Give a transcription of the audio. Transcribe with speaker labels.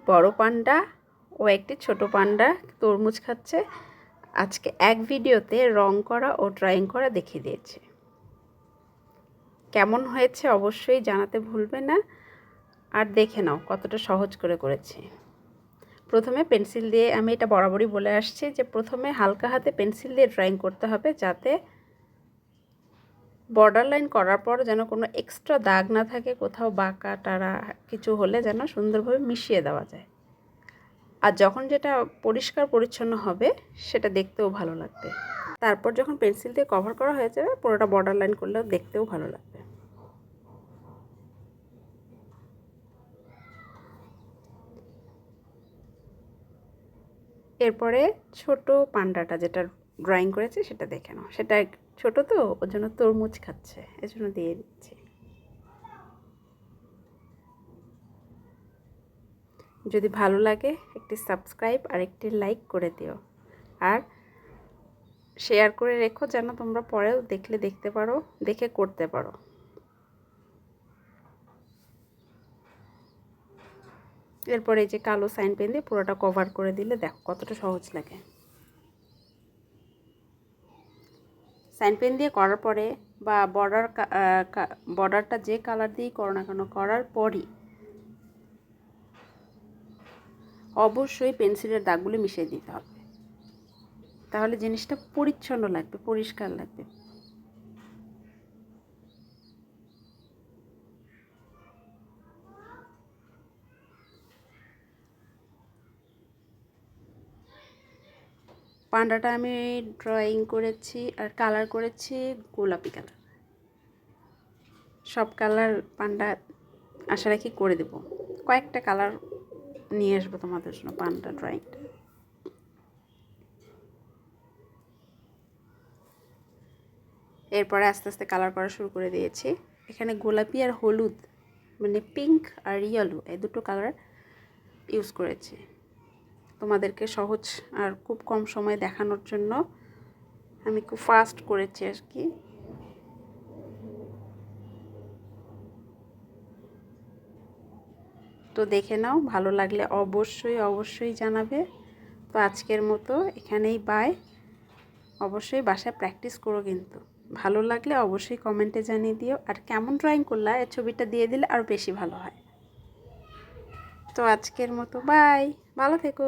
Speaker 1: বড় পান্ডা ও একটি ছোট পান্ডা তরমুজ খাচ্ছে। আজকে এক ভিডিওতে রং করা ও ড্রয়িং করা দেখিয়ে দিয়েছে। কেমন হয়েছে অবশ্যই জানাতে ভুলবে না। আর দেখে নাও কতটা সহজ করে করেছি। প্রথমে পেন্সিল দিয়ে, আমি এটা বরাবরই বলে আসছি যে প্রথমে হালকা হাতে পেন্সিল দিয়ে ড্রয়িং করতে হবে, যাতে বর্ডার লাইন করার পর যেন কোনো এক্সট্রা দাগ না থাকে, কোথাও বাঁকা টারা কিছু হলে যেন সুন্দরভাবে মিশিয়ে দেওয়া যায়। আর যখন যেটা পরিষ্কার পরিচ্ছন্ন হবে সেটা দেখতেও ভালো লাগবে। তারপর যখন পেন্সিল দিয়ে কভার করা হয়ে যাবে, পুরোটা বর্ডার লাইন করলেও দেখতেও ভালো লাগবে। এরপরে ছোট পান্ডাটা যেটা ড্রয়িং করেছে সেটা দেখে নাও। সেটা ছোট তো, ওর জন্য তরমুজ খাচ্ছে, এজন্য দিয়ে দিচ্ছি। যদি ভালো লাগে একটি সাবস্ক্রাইব আর একটি লাইক করে দিও, আর শেয়ার করে রেখো যেন তোমরা পরেও দেখতে পারো, দেখে করতে পারো। এরপরে এই যে কালো সাইন পেন দিয়ে পুরোটা কভার করে দিলে দেখো কতটা সহজ লাগে। সাইন পেন দিয়ে করার পরে বা বর্ডারটা যে কালার দিয়েই করো না কেন, করার পরই অবশ্যই পেন্সিলের দাগগুলো মিশিয়ে দিতে হবে, তাহলে জিনিসটা পরিচ্ছন্ন লাগবে, পরিষ্কার লাগবে। পান্ডাটা আমি ড্রয়িং করেছি আর কালার করেছি গোলাপি কালার। সব কালার পান্ডা আশা রাখি করে দেব। কয়েকটা কালার নিয়ে আসবো তোমাদের জন্য পান্ডা ড্রয়িংটা। এরপরে আস্তে আস্তে কালার করা শুরু করে দিয়েছি। এখানে গোলাপি আর হলুদ, মানে পিঙ্ক আর ইয়েলো, এই দুটো কালার ইউজ করেছি তোমাদেরকে সহজ আর খুব কম সময় দেখানোর জন্য। আমি খুব ফাস্ট করেছি আর কি। তো দেখে নাও, ভালো লাগলে অবশ্যই জানাবে। তো আজকের মতো এখানেই বাই। অবশ্যই বাসায় প্র্যাকটিস করো, কিন্তু ভালো লাগলে অবশ্যই কমেন্টে জানিয়ে দিও। আর কেমন ড্রয়িং করলা এর ছবিটা দিয়ে দিলে আরও বেশি ভালো হয়। তো আজকের মতো বাই, ভালো থেকো।